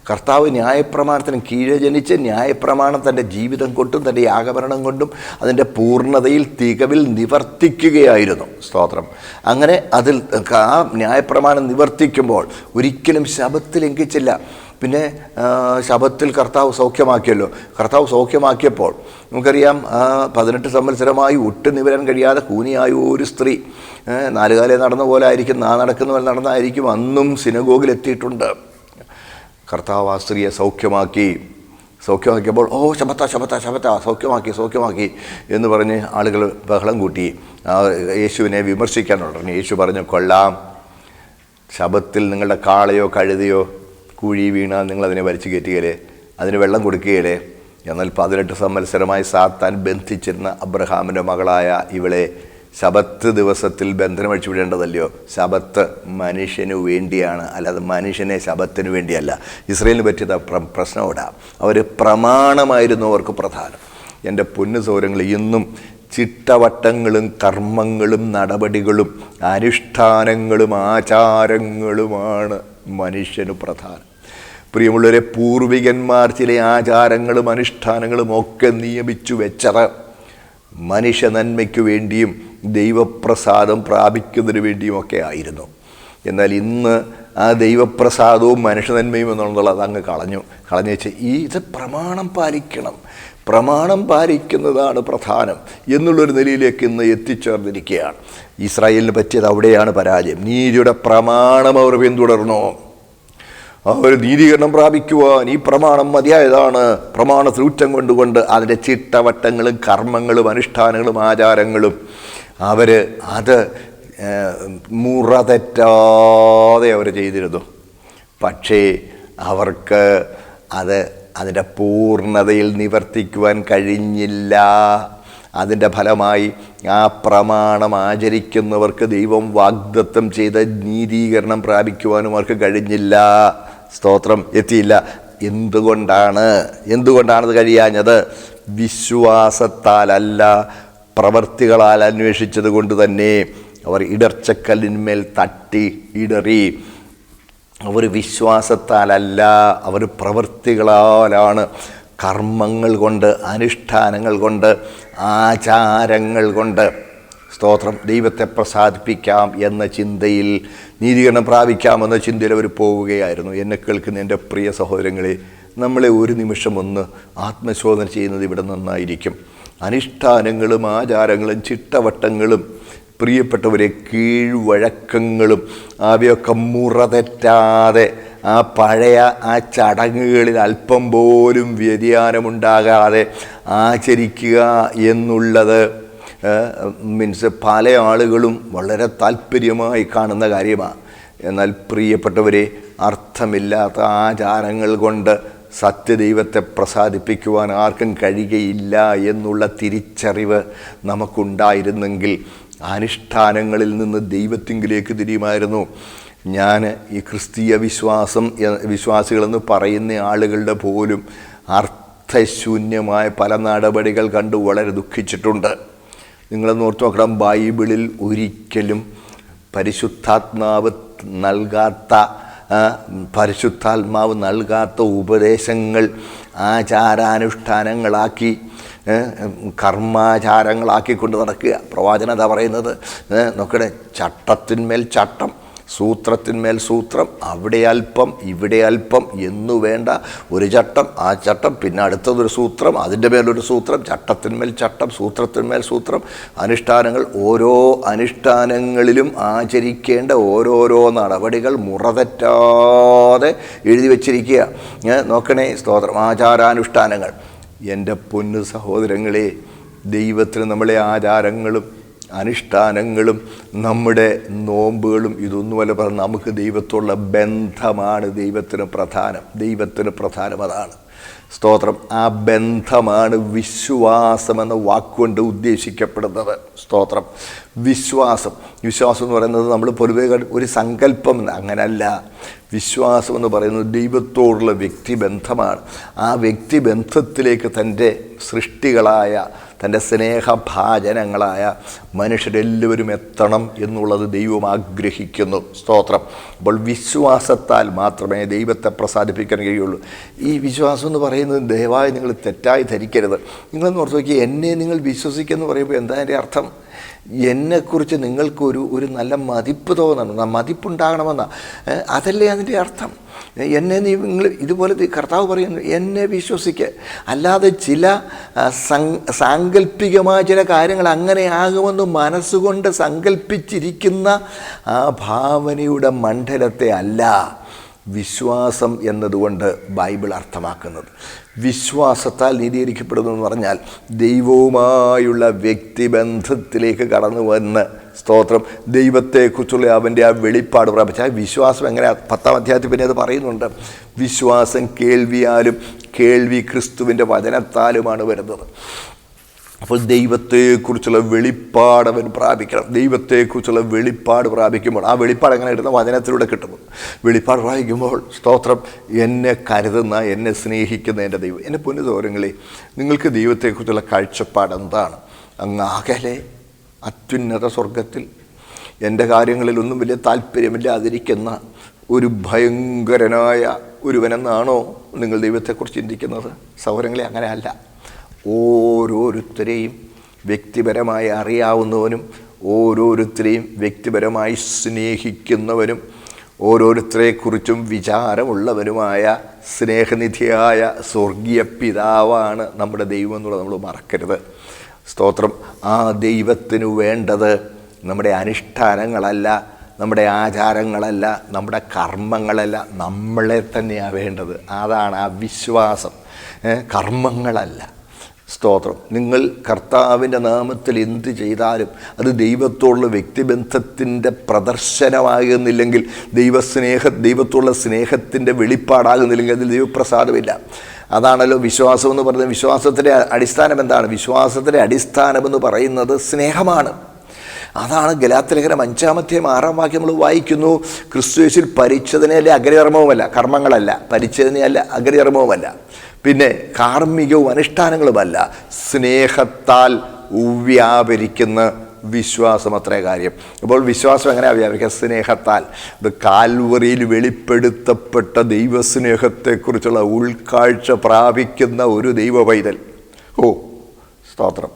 കർത്താവ് ന്യായപ്രമാണത്തിന് കീഴെ ജനിച്ച് ന്യായപ്രമാണം തൻ്റെ ജീവിതം കൊണ്ടും തൻ്റെ യാഗമരണം കൊണ്ടും അതിൻ്റെ പൂർണ്ണതയിൽ തികവിൽ നിവർത്തിക്കുകയായിരുന്നു. സ്തോത്രം. അങ്ങനെ അതിൽ ആ ന്യായപ്രമാണം നിവർത്തിക്കുമ്പോൾ ഒരിക്കലും ശബത്ത് ലംഘിച്ചില്ല. പിന്നെ ശബത്തിൽ കർത്താവ് സൗഖ്യമാക്കിയല്ലോ. കർത്താവ് സൗഖ്യമാക്കിയപ്പോൾ നമുക്കറിയാം, 18 സംവത്സരമായി ഒട്ടുനിവരാൻ കഴിയാതെ കൂനിയായ ഒരു സ്ത്രീ 4 കാലേ നടന്ന പോലെ ആയിരിക്കും, നടക്കുന്ന പോലെ നടന്നായിരിക്കും അന്നും സിനഗോഗിലെത്തിയിട്ടുണ്ട്. കർത്താവ് ആ സ്ത്രീയെ സൗഖ്യമാക്കിയപ്പോൾ ശബത്ത സൗഖ്യമാക്കി എന്ന് പറഞ്ഞ് ആളുകൾ ബഹളം കൂട്ടി യേശുവിനെ വിമർശിക്കാൻ തുടങ്ങി. യേശു പറഞ്ഞു, കൊള്ളാം, ശബത്തിൽ നിങ്ങളുടെ കാളയോ കഴുതയോ കുഴി വീണാൽ നിങ്ങളതിനെ വലിച്ചു കയറ്റുകയില്ലേ, അതിന് വെള്ളം കൊടുക്കുകയില്ലേ? എന്നാൽ 18 സംവത്സരമായി സാത്താൻ ബന്ധിച്ചിരുന്ന അബ്രഹാമിൻ്റെ മകളായ ഇവളെ ശബത്ത് ദിവസത്തിൽ ബന്ധനം അഴിച്ചുവിടേണ്ടതല്ലയോ? ശബത്ത് മനുഷ്യന് വേണ്ടിയാണ്, അല്ലാതെ മനുഷ്യനെ ശബത്തിന് വേണ്ടിയല്ല. ഇസ്രയേലിന് പറ്റിയത് പ്രശ്നം ഇടാം. അവർ പ്രമാണമായിരുന്നു അവർക്ക് പ്രധാനം. എൻ്റെ പൊന്നു സൗരങ്ങൾ, ഇന്നും ചിട്ടവട്ടങ്ങളും കർമ്മങ്ങളും നടപടികളും അനുഷ്ഠാനങ്ങളും ആചാരങ്ങളുമാണ് മനുഷ്യന് പ്രധാനം. പ്രിയമുള്ളവരെ, പൂർവികന്മാർ ചില ആചാരങ്ങളും അനുഷ്ഠാനങ്ങളും ഒക്കെ നിയമിച്ചു വെച്ചത് മനുഷ്യ നന്മയ്ക്ക് വേണ്ടിയും ദൈവപ്രസാദം പ്രാപിക്കുന്നതിന് വേണ്ടിയും ഒക്കെ ആയിരുന്നു. എന്നാൽ ഇന്ന് ആ ദൈവപ്രസാദവും മനുഷ്യനന്മയും എന്നുള്ളത് അങ്ങ് കളഞ്ഞു വെച്ച് ഇത് പ്രമാണം പാലിക്കണം, പ്രമാണം പാലിക്കുന്നതാണ് പ്രധാനം എന്നുള്ളൊരു നിലയിലേക്ക് ഇന്ന് എത്തിച്ചേർന്നിരിക്കുകയാണ്. ഇസ്രായേലിന് പറ്റിയത് അവിടെയാണ് പരാജയം. നീതിയുടെ പ്രമാണം അവർ പിന്തുടർന്നു. അവർ നീതീകരണം പ്രാപിക്കുവാൻ ഈ പ്രമാണം മതിയായതാണ്. പ്രമാണത്തിൽ ഊറ്റം കൊണ്ടുകൊണ്ട് അതിൻ്റെ ചിട്ടവട്ടങ്ങളും കർമ്മങ്ങളും അനുഷ്ഠാനങ്ങളും ആചാരങ്ങളും അത് മുറ തെറ്റാതെ അവർ ചെയ്തിരുന്നു. പക്ഷേ അവർക്ക് അതിൻ്റെ പൂർണ്ണതയിൽ നിവർത്തിക്കുവാൻ കഴിഞ്ഞില്ല. അതിൻ്റെ ഫലമായി ആ പ്രമാണം ആചരിക്കുന്നവർക്ക് ദൈവം വാഗ്ദത്തം ചെയ്ത നീതീകരണം പ്രാപിക്കുവാനും അവർക്ക് കഴിഞ്ഞില്ല. സ്തോത്രം, എത്തിയില്ല. എന്തുകൊണ്ടാണത് കഴിയാഞ്ഞത്? വിശ്വാസത്താലല്ല, പ്രവർത്തികളാൽ അന്വേഷിച്ചത് കൊണ്ട് തന്നെ. അവർ ഇടർച്ചക്കല്ലിന്മേൽ തട്ടി ഇടറി. അവർ വിശ്വാസത്താലല്ല, അവർ പ്രവർത്തികളാലാണ്. കർമ്മങ്ങൾ കൊണ്ട്, അനുഷ്ഠാനങ്ങൾ കൊണ്ട്, ആചാരങ്ങൾ കൊണ്ട്. സ്തോത്രം, ദൈവത്തെ പ്രസാദിപ്പിക്കാം എന്ന ചിന്തയിൽ, നീതീകരണം പ്രാപിക്കാമെന്ന ചിന്തയിൽ അവർ പോവുകയായിരുന്നു. എന്നെ കേൾക്കുന്ന എൻ്റെ പ്രിയ സഹോദരങ്ങളെ, നമ്മളെ ഒരു നിമിഷം ഒന്ന് ആത്മശോധന ചെയ്യുന്നത് ഇവിടെ നന്നായിരിക്കും. അനുഷ്ഠാനങ്ങളും ആചാരങ്ങളും ചിട്ടവട്ടങ്ങളും, പ്രിയപ്പെട്ടവരെ, കീഴ്വഴക്കങ്ങളും അവയൊക്കെ മുറ തെറ്റാതെ ആ പഴയ ചടങ്ങുകളിൽ അല്പം പോലും വ്യതിയാനമുണ്ടാകാതെ ആചരിക്കുക എന്നുള്ളത് പല ആളുകളും വളരെ താല്പര്യമായി കാണുന്ന കാര്യമാണ്. എന്നാൽ പ്രിയപ്പെട്ടവരെ, അർത്ഥമില്ലാത്ത ആചാരങ്ങൾ കൊണ്ട് സത്യദൈവത്തെ പ്രസാദിപ്പിക്കുവാൻ ആർക്കും കഴിയുകയില്ല എന്നുള്ള തിരിച്ചറിവ് നമുക്കുണ്ടായിരുന്നെങ്കിൽ അനുഷ്ഠാനങ്ങളിൽ നിന്ന് ദൈവത്തിങ്കിലേക്ക് തിരിയുമായിരുന്നു. ഞാൻ ഈ ക്രിസ്തീയ വിശ്വാസികളെന്ന് പറയുന്ന ആളുകളുടെ പോലും അർത്ഥശൂന്യമായ പല നടപടികൾ കണ്ട് വളരെ ദുഃഖിച്ചിട്ടുണ്ട്. നിങ്ങളൊന്ന് ഓർത്ത് നോക്കണം, ബൈബിളിൽ ഒരിക്കലും പരിശുദ്ധാത്മാവ് നൽകാത്ത ഉപദേശങ്ങൾ ആചാരാനുഷ്ഠാനങ്ങളാക്കി, കർമാചാരങ്ങളാക്കിക്കൊണ്ട് നടക്കുക. പ്രവാചകൻ അതാ പറയുന്നത്. നോക്കണേ, ചട്ടത്തിന്മേൽ ചട്ടം, സൂത്രത്തിന്മേൽ സൂത്രം, അവിടെ അല്പം ഇവിടെ അല്പം എന്നു വേണ്ട ഒരു ചട്ടം, ആ ചട്ടം, പിന്നെ അടുത്തതൊരു സൂത്രം, അതിൻ്റെ മേലൊരു സൂത്രം, ചട്ടത്തിന്മേൽ ചട്ടം, സൂത്രത്തിന്മേൽ സൂത്രം, അനുഷ്ഠാനങ്ങൾ. ഓരോ അനുഷ്ഠാനങ്ങളിലും ആചരിക്കേണ്ട ഓരോരോ നടപടികൾ മുറതെറ്റാതെ എഴുതി വച്ചിരിക്കുക. നോക്കണേ, സ്തോത്രം, ആചാരാനുഷ്ഠാനങ്ങൾ. എൻ്റെ പൊന്നു സഹോദരങ്ങളെ, ദൈവത്തിന് നമ്മളെ ആചാരങ്ങളും അനുഷ്ഠാനങ്ങളും നമ്മുടെ നോമ്പുകളും ഇതൊന്നുമല്ല പറഞ്ഞ് നമുക്ക് ദൈവത്തോടുള്ള ബന്ധമാണ് ദൈവത്തിന് പ്രധാനം. അതാണ് സ്തോത്രം. ആ ബന്ധമാണ് വിശ്വാസമെന്ന വാക്കുകൊണ്ട് ഉദ്ദേശിക്കപ്പെടുന്നത്. സ്തോത്രം. വിശ്വാസം എന്ന് പറയുന്നത് നമ്മൾ പൊതുവെ ഒരു സങ്കല്പം, അങ്ങനല്ല. വിശ്വാസം എന്ന് പറയുന്നത് ദൈവത്തോടുള്ള വ്യക്തിബന്ധമാണ്. ആ വ്യക്തിബന്ധത്തിലേക്ക് തൻ്റെ സൃഷ്ടികളായ, തൻ്റെ സ്നേഹഭാജനങ്ങളായ മനുഷ്യരെല്ലാവരും എത്തണം എന്നുള്ളത് ദൈവം ആഗ്രഹിക്കുന്നു. സ്തോത്രം. അപ്പോൾ വിശ്വാസത്താൽ മാത്രമേ ദൈവത്തെ പ്രസാദിപ്പിക്കാൻ കഴിയുള്ളൂ. ഈ വിശ്വാസം എന്ന് പറയുന്നത് ദയവായി നിങ്ങൾ തെറ്റായി ധരിക്കരുത്. നിങ്ങളൊന്ന് ഓർത്ത് നോക്കി, എന്നെ നിങ്ങൾ വിശ്വസിക്കുമെന്ന് പറയുമ്പോൾ എന്താ അതിൻ്റെ അർത്ഥം? എന്നെക്കുറിച്ച് നിങ്ങൾക്കൊരു നല്ല മതിപ്പ് തോന്നണം, മതിപ്പുണ്ടാകണമെന്നാണ്. അതല്ലേ അതിൻ്റെ അർത്ഥം. നിങ്ങൾ ഇതുപോലെ കർത്താവ് പറയുന്നു, എന്നെ വിശ്വസിക്കുക. അല്ലാതെ ചില സാങ്കല്പികമായ ചില കാര്യങ്ങൾ അങ്ങനെ ആകുമെന്ന് മനസ്സുകൊണ്ട് സങ്കല്പിച്ചിരിക്കുന്ന ആ ഭാവനയുടെ മണ്ഡലത്തെ അല്ല വിശ്വാസം എന്നതുകൊണ്ട് ബൈബിൾ അർത്ഥമാക്കുന്നത്. വിശ്വാസത്താൽ നീതീകരിക്കപ്പെടുന്നു എന്ന് പറഞ്ഞാൽ ദൈവവുമായുള്ള വ്യക്തിബന്ധത്തിലേക്ക് കടന്നു വന്ന്, സ്തോത്രം, ദൈവത്തെക്കുറിച്ചുള്ള അവൻ്റെ ആ വെളിപ്പാട് പ്രാപിച്ച വിശ്വാസം എങ്ങനെ 10-ാം അധ്യായത്തിൽ പിന്നെ അത് പറയുന്നുണ്ട്. വിശ്വാസം കേൾവിയാലും, കേൾവി ക്രിസ്തുവിൻ്റെ വചനത്താലുമാണ് വരുന്നത്. അപ്പോൾ ദൈവത്തെക്കുറിച്ചുള്ള വെളിപ്പാട് അവൻ പ്രാപിക്കണം. ദൈവത്തെക്കുറിച്ചുള്ള വെളിപ്പാട് പ്രാപിക്കുമ്പോൾ, ആ വെളിപ്പാട് എങ്ങനെ കിട്ടുന്ന? വചനത്തിലൂടെ കിട്ടുന്നു. വെളിപ്പാട് പ്രാപിക്കുമ്പോൾ സ്തോത്രം, എന്നെ കരുതുന്ന, എന്നെ സ്നേഹിക്കുന്ന എൻ്റെ ദൈവം. എൻ്റെ പൊന്നു സഹോദരങ്ങളെ, നിങ്ങൾക്ക് ദൈവത്തെക്കുറിച്ചുള്ള കാഴ്ചപ്പാട് എന്താണ്? അങ്ങ് അകലെ അത്യുന്നത സ്വർഗത്തിൽ എൻ്റെ കാര്യങ്ങളിലൊന്നും വലിയ താല്പര്യമില്ലാതിരിക്കുന്ന ഒരു ഭയങ്കരനായ ഒരുവനെന്നാണോ നിങ്ങൾ ദൈവത്തെക്കുറിച്ച് ചിന്തിക്കുന്നത്? സഹോദരങ്ങളെ, അങ്ങനെയല്ല. ഓരോരുത്തരെയും വ്യക്തിപരമായി അറിയാവുന്നവനും, ഓരോരുത്തരെയും വ്യക്തിപരമായി സ്നേഹിക്കുന്നവനും, ഓരോരുത്തരെക്കുറിച്ചും വിചാരമുള്ളവനുമായ സ്നേഹനിധിയായ സ്വർഗീയ പിതാവാണ് നമ്മുടെ ദൈവം എന്നുള്ളത് നമ്മൾ മറക്കരുത്. സ്തോത്രം. ആ ദൈവത്തിനു വേണ്ടത് നമ്മുടെ അനുഷ്ഠാനങ്ങളല്ല, നമ്മുടെ ആചാരങ്ങളല്ല, നമ്മുടെ കർമ്മങ്ങളല്ല, നമ്മളെ തന്നെയാണ് വേണ്ടത്. അതാണ് ആ വിശ്വാസം, കർമ്മങ്ങളല്ല. സ്തോത്രം. നിങ്ങൾ കർത്താവിൻ്റെ നാമത്തിൽ എന്ത് ചെയ്താലും അത് ദൈവത്തോടുള്ള വ്യക്തിബന്ധത്തിൻ്റെ പ്രദർശനമാകുന്നില്ലെങ്കിൽ, ദൈവത്തോടുള്ള സ്നേഹത്തിൻ്റെ വെളിപ്പാടാകുന്നില്ലെങ്കിൽ അതിൽ ദൈവപ്രസാദമില്ല. അതാണല്ലോ വിശ്വാസം എന്ന് പറയുന്നത്. വിശ്വാസത്തിൻ്റെ അടിസ്ഥാനം എന്താണ്? വിശ്വാസത്തിൻ്റെ അടിസ്ഥാനമെന്ന് പറയുന്നത് സ്നേഹമാണ്. അതാണ് ഗലാത്യലേഖനം 5-6 നമ്മൾ വായിക്കുന്നു. ക്രിസ്തുയേശുവിൽ പരിച്ഛേദനയല്ല, അഗ്രകർമ്മവുമല്ല, കർമ്മങ്ങളല്ല, പരിച്ഛേദനയല്ല, അഗ്രകർമ്മവുമല്ല, പിന്നെ കാർമ്മികവും അനുഷ്ഠാനങ്ങളുമല്ല, സ്നേഹത്താൽ വ്യാപരിക്കുന്ന വിശ്വാസം അത്രേ കാര്യം. അപ്പോൾ വിശ്വാസം എങ്ങനെയാണ് വ്യാപരിക്കുക? സ്നേഹത്താൽ. ഇത് കാൽവറിയിൽ വെളിപ്പെടുത്തപ്പെട്ട ദൈവസ്നേഹത്തെക്കുറിച്ചുള്ള ഉൾക്കാഴ്ച പ്രാപിക്കുന്ന ഒരു ദൈവ പൈതൽ. സ്തോത്രം.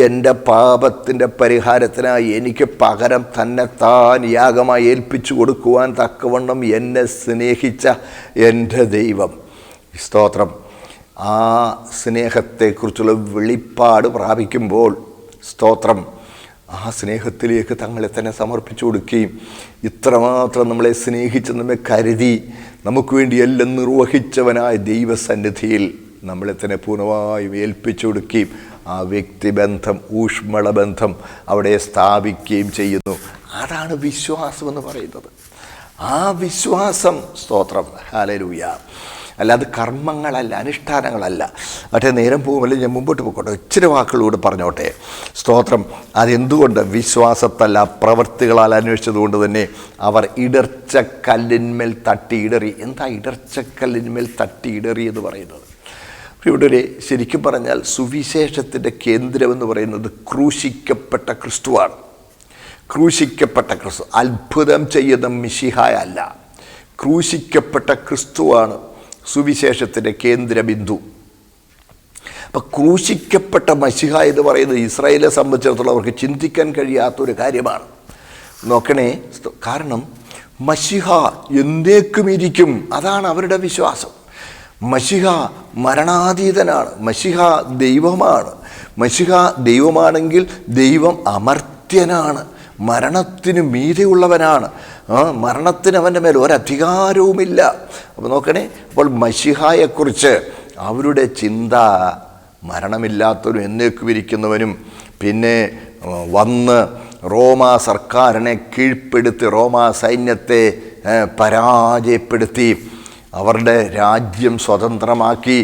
എൻ്റെ പാപത്തിൻ്റെ പരിഹാരത്തിനായി എനിക്ക് പകരം തന്നെത്താൻ യാഗമായി ഏൽപ്പിച്ചു കൊടുക്കുവാൻ തക്കവണ്ണം എന്നെ സ്നേഹിച്ച എൻ്റെ ദൈവം. സ്തോത്രം. ആ സ്നേഹത്തെക്കുറിച്ചുള്ള വെളിപ്പാട് പ്രാപിക്കുമ്പോൾ, സ്തോത്രം, ആ സ്നേഹത്തിലേക്ക് തങ്ങളെ തന്നെ സമർപ്പിച്ചു കൊടുക്കുകയും ഇത്രമാത്രം നമ്മളെ സ്നേഹിച്ച് നമ്മെ കരുതി നമുക്ക് വേണ്ടി എല്ലാം നിർവഹിച്ചവനായ ദൈവസന്നിധിയിൽ നമ്മളെ തന്നെ പൂർണ്ണമായും ഏൽപ്പിച്ചു കൊടുക്കുകയും ആ വ്യക്തിബന്ധം, ഊഷ്മളബന്ധം അവിടെ സ്ഥാപിക്കുകയും ചെയ്യുന്നു. അതാണ് വിശ്വാസം എന്ന് പറയുന്നത്. ആ വിശ്വാസം, സ്തോത്രം, ഹല്ലേലൂയ, അല്ലാതെ കർമ്മങ്ങളല്ല, അനുഷ്ഠാനങ്ങളല്ല. മറ്റേ നേരം പോകുമല്ലോ, ഞാൻ മുമ്പോട്ട് പോയിക്കോട്ടെ, ഇച്ചിരി വാക്കുകളോട് പറഞ്ഞോട്ടെ. സ്തോത്രം. അതെന്തുകൊണ്ട്? വിശ്വാസത്തല്ല, പ്രവൃത്തികളാൽ അന്വേഷിച്ചതുകൊണ്ട് തന്നെ അവർ ഇടർച്ചക്കല്ലിന്മേൽ തട്ടിയിടറി. എന്താ ഇടർച്ചക്കല്ലിന്മേൽ തട്ടിയിടറി എന്ന് പറയുന്നത്? ഇവിടെ ശരിക്കും പറഞ്ഞാൽ സുവിശേഷത്തിൻ്റെ കേന്ദ്രമെന്ന് പറയുന്നത് ക്രൂശിക്കപ്പെട്ട ക്രിസ്തുവാണ്. ക്രൂശിക്കപ്പെട്ട ക്രിസ്തു, അത്ഭുതം ചെയ്യുന്ന മിശിഹായ അല്ല, ക്രൂശിക്കപ്പെട്ട ക്രിസ്തുവാണ് സുവിശേഷത്തിൻ്റെ കേന്ദ്രബിന്ദു. അപ്പം ക്രൂശിക്കപ്പെട്ട മശിഹ എന്ന് പറയുന്നത് ഇസ്രായേലിനെ സംബന്ധിച്ചിടത്തോളം അവർക്ക് ചിന്തിക്കാൻ കഴിയാത്തൊരു കാര്യമാണ്. നോക്കണേ, കാരണം മശിഹ എന്നേക്കും ഇരിക്കും, അതാണ് അവരുടെ വിശ്വാസം. മശിഹ മരണാതീതനാണ്, മശിഹ ദൈവമാണ്. മശിഹ ദൈവമാണെങ്കിൽ ദൈവം അമർത്യനാണ്, മരണത്തിന് മീതെയുള്ളവനാണ്. മരണത്തിന് അവൻ്റെ മേൽ ഒരധികാരവുമില്ല. അപ്പോൾ നോക്കണേ, അപ്പോൾ മശിഹായെക്കുറിച്ച് അവരുടെ ചിന്ത മരണമില്ലാത്തവനും എന്നേക്കും ഇരിക്കുന്നവനും, പിന്നെ വന്ന് റോമാ സർക്കാരിനെ കീഴ്പ്പെടുത്തി റോമാ സൈന്യത്തെ പരാജയപ്പെടുത്തി അവരുടെ രാജ്യം സ്വതന്ത്രമാക്കി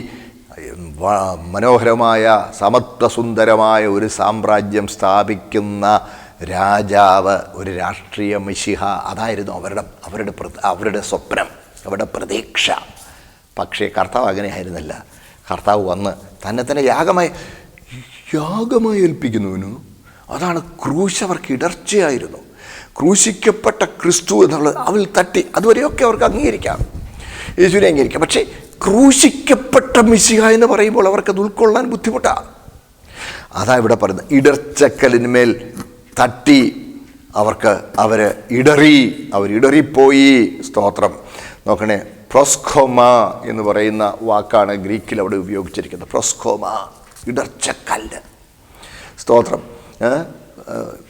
മനോഹരമായ സമത്വസുന്ദരമായ ഒരു സാമ്രാജ്യം സ്ഥാപിക്കുന്ന രാജാവ്, ഒരു രാഷ്ട്രീയ മിശിഹ, അതായിരുന്നു അവരുടെ സ്വപ്നം, അവരുടെ പ്രതീക്ഷ. പക്ഷേ കർത്താവ് അങ്ങനെയായിരുന്നില്ല. കർത്താവ് വന്ന് തന്നെ യാഗമായി ഏൽപ്പിക്കുന്നുവെന്നു. അതാണ് ക്രൂശ്. അവർക്ക് ഇടർച്ചയായിരുന്നു. ക്രൂശിക്കപ്പെട്ട ക്രിസ്തു എന്നുള്ളത് അവൾ തട്ടി. അതുവരെയൊക്കെ അവർക്ക് അംഗീകരിക്കാം, യേശുവിനെ അംഗീകരിക്കാം. പക്ഷേ ക്രൂശിക്കപ്പെട്ട മിശിഹ എന്ന് പറയുമ്പോൾ അവർക്കത് ഉൾക്കൊള്ളാൻ ബുദ്ധിമുട്ടാണ്. അതാ ഇവിടെ പറയുന്നത്, ഇടർച്ചക്കലിന്മേൽ തട്ടി അവരിടറിപ്പോയി. സ്തോത്രം. നോക്കണേ, പ്രോസ്കോമ എന്ന് പറയുന്ന വാക്കാണ് ഗ്രീക്കിൽ അവിടെ ഉപയോഗിച്ചിരിക്കുന്നത്. പ്രോസ്കോമ, ഇടർച്ചക്കല്ല്. സ്തോത്രം.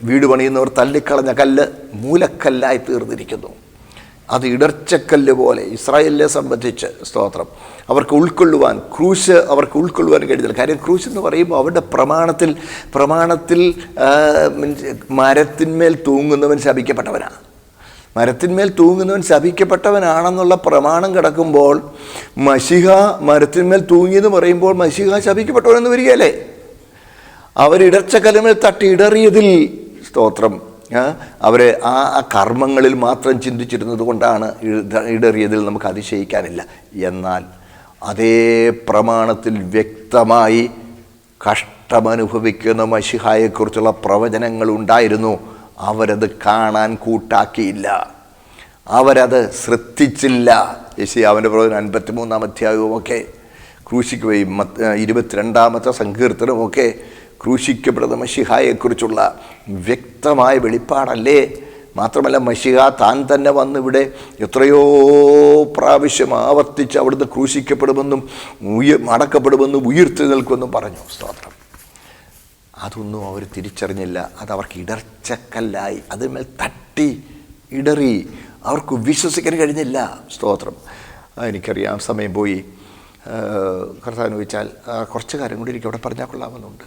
വീട് പണിയുന്നവർ തള്ളിക്കളഞ്ഞ കല്ല് മൂലക്കല്ലായി തീർന്നിരിക്കുന്നു. അത് ഇടർച്ചക്കല്ല് പോലെ ഇസ്രായേലിനെ സംബന്ധിച്ച്, സ്തോത്രം, അവർക്ക് ഉൾക്കൊള്ളുവാൻ കഴിയുന്നില്ല. കാര്യം ക്രൂശ് എന്ന് പറയുമ്പോൾ അവരുടെ പ്രമാണത്തിൽ മരത്തിന്മേൽ തൂങ്ങുന്നവൻ ശപിക്കപ്പെട്ടവനാണ്. മരത്തിന്മേൽ തൂങ്ങുന്നവൻ ശപിക്കപ്പെട്ടവനാണെന്നുള്ള പ്രമാണം കിടക്കുമ്പോൾ മശിഹ മരത്തിന്മേൽ തൂങ്ങിയെന്ന് പറയുമ്പോൾ മശിഹ ശപിക്കപ്പെട്ടവനെന്ന് വരികയല്ലേ? അവരിടർച്ചക്കല്ലുമേൽ തട്ടി ഇടറിയതിൽ സ്തോത്രം അവരെ ആ കർമ്മങ്ങളിൽ മാത്രം ചിന്തിച്ചിരുന്നത് കൊണ്ടാണ് ഇടറിയതിൽ നമുക്ക് അതിശയിക്കാനില്ല. എന്നാൽ അതേ പ്രമാണത്തിൽ വ്യക്തമായി കഷ്ടമനുഭവിക്കുന്ന മശിഹായെക്കുറിച്ചുള്ള പ്രവചനങ്ങൾ ഉണ്ടായിരുന്നു. അവരത് കാണാൻ കൂട്ടാക്കിയില്ല, അവരത് ശ്രദ്ധിച്ചില്ല. യെശയ്യാവിൻ്റെ പ്രവചനം 53-ാം അധ്യായവുമൊക്കെ ക്രൂശിക്കുകയും 22-ാമത്തെ സങ്കീർത്തനമൊക്കെ ക്രൂശിക്കപ്പെടുന്ന മശിഹായെക്കുറിച്ചുള്ള വ്യക്തമായ വെളിപ്പാടല്ലേ. മാത്രമല്ല മശിഹ താൻ തന്നെ വന്നിവിടെ എത്രയോ പ്രാവശ്യം ആവർത്തിച്ച് അവിടുന്ന് ക്രൂശിക്കപ്പെടുമെന്നും അടക്കപ്പെടുമെന്നും ഉയർത്തി നിൽക്കുമെന്നും പറഞ്ഞു. സ്തോത്രം. അതൊന്നും അവർ തിരിച്ചറിഞ്ഞില്ല. അതവർക്ക് ഇടർച്ചക്കല്ലായി, അതിന്മേൽ തട്ടി ഇടറി. അവർക്ക് വിശ്വസിക്കാൻ കഴിഞ്ഞില്ല. സ്തോത്രം. എനിക്കറിയാം, സമയം പോയി. കർത്താവിന് ചോദിച്ചാൽ കുറച്ച് കാര്യം കൂടി എനിക്ക് അവിടെ പറഞ്ഞാൽ കൊള്ളാമെന്നുണ്ട്.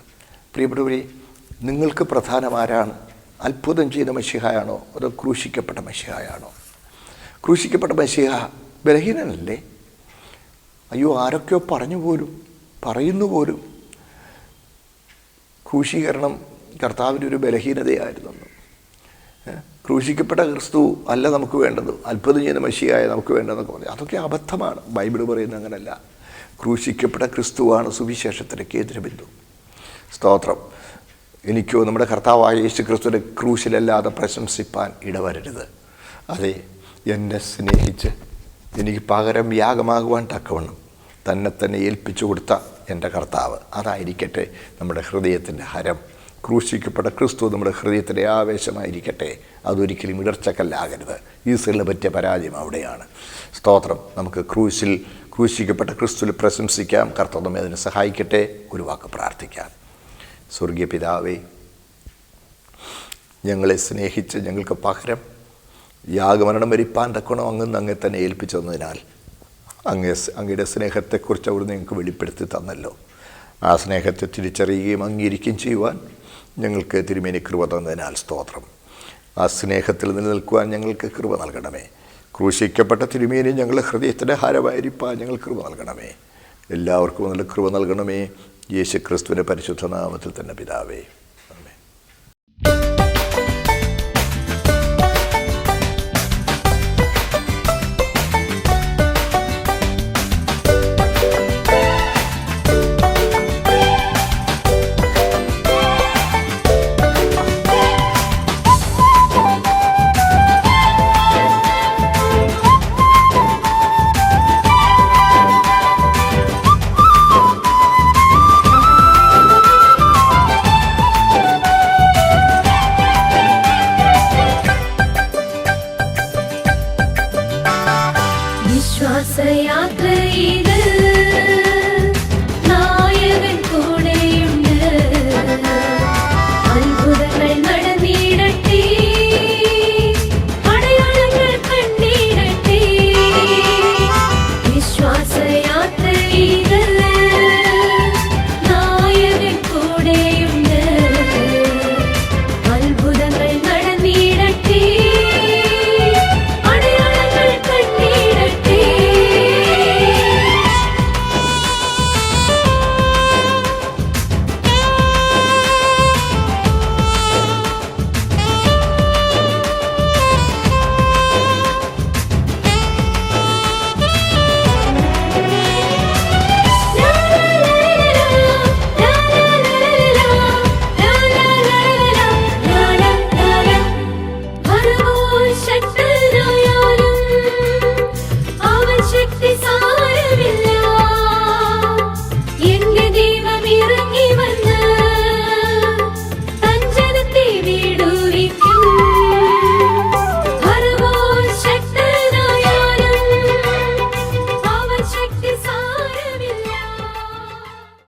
പ്രിയപ്പെട്ടവരെ, നിങ്ങൾക്ക് പ്രധാനമാരാണ്? അത്ഭുതം ചെയ്ത മശിഹായാണോ അതോ ക്രൂശിക്കപ്പെട്ട മശിഹായാണോ? ക്രൂശിക്കപ്പെട്ട മശിഹ ബലഹീനനല്ലേ? അയ്യോ, ആരൊക്കെയോ പറയുന്നു പോലും ക്രൂശീകരണം കർത്താവിൻ്റെ ഒരു ബലഹീനതയായിരുന്നു. ക്രൂശിക്കപ്പെട്ട ക്രിസ്തു അല്ല നമുക്ക് വേണ്ടത്, അത്ഭുതം ചെയ്ത മശിഹായ നമുക്ക് വേണ്ടതെന്നൊക്കെ പറഞ്ഞു. അതൊക്കെ അബദ്ധമാണ്. ബൈബിൾ പറയുന്നത് അങ്ങനല്ല. ക്രൂശിക്കപ്പെട്ട ക്രിസ്തുവാണ് സുവിശേഷത്തിൻ്റെ കേന്ദ്രബിന്ദു. സ്തോത്രം. എനിക്കോ നമ്മുടെ കർത്താവായ യേശു ക്രിസ്തുവിൻ്റെ ക്രൂശിലല്ലാതെ പ്രശംസിപ്പാൻ ഇടവരരുത്. അതെ, എന്നെ സ്നേഹിച്ച് എനിക്ക് പകരം യാഗമാകുവാൻ തക്കവണ്ണം തന്നെ ഏൽപ്പിച്ചു കൊടുത്ത എൻ്റെ കർത്താവ്, അതായിരിക്കട്ടെ നമ്മുടെ ഹൃദയത്തിൻ്റെ ഹരം. ക്രൂശിക്കപ്പെട്ട ക്രിസ്തു നമ്മുടെ ഹൃദയത്തിൻ്റെ ആവേശമായിരിക്കട്ടെ. അതൊരിക്കലും ഇടർച്ചക്കല്ലാകരുത്. ഈശ്വരന് പറ്റിയ പരാജയം അവിടെയാണ്. സ്തോത്രം. നമുക്ക് ക്രൂശിക്കപ്പെട്ട ക്രിസ്തുവിൽ പ്രശംസിക്കാം. കർത്താവ് നമ്മെ അതിന് സഹായിക്കട്ടെ. ഒരു വാക്ക് പ്രാർത്ഥിക്കാം. സ്വർഗീയ പിതാവേ, ഞങ്ങളെ സ്നേഹിച്ച് ഞങ്ങൾക്ക് പകരം യാഗമരണം വരിപ്പാൻ തക്കണം അങ്ങേ തന്നെ ഏൽപ്പിച്ചു തന്നതിനാൽ അങ്ങയുടെ സ്നേഹത്തെക്കുറിച്ച് അവിടുന്ന് ഞങ്ങൾക്ക് വെളിപ്പെടുത്തി തന്നല്ലോ. ആ സ്നേഹത്തെ തിരിച്ചറിയുകയും അംഗീകരിക്കുകയും ചെയ്യുവാൻ ഞങ്ങൾക്ക് തിരുമേനി കൃപ തന്നതിനാൽ സ്തോത്രം. ആ സ്നേഹത്തിൽ നിലനിൽക്കുവാൻ ഞങ്ങൾക്ക് കൃപ നൽകണമേ. ക്രൂശിക്കപ്പെട്ട തിരുമേനി ഞങ്ങളുടെ ഹൃദയത്തിൻ്റെ ഹാരമായിരിക്കാൻ ഞങ്ങൾ കൃപ നൽകണമേ. എല്ലാവർക്കും നല്ല കൃപ നൽകണമേ. യേശു ക്രിസ്തുവിൻ്റെ പരിശുദ്ധ നാമത്തിൽ തന്നെ പിതാവേ, ആമേൻ. വിശ്വാസയാത്രയിത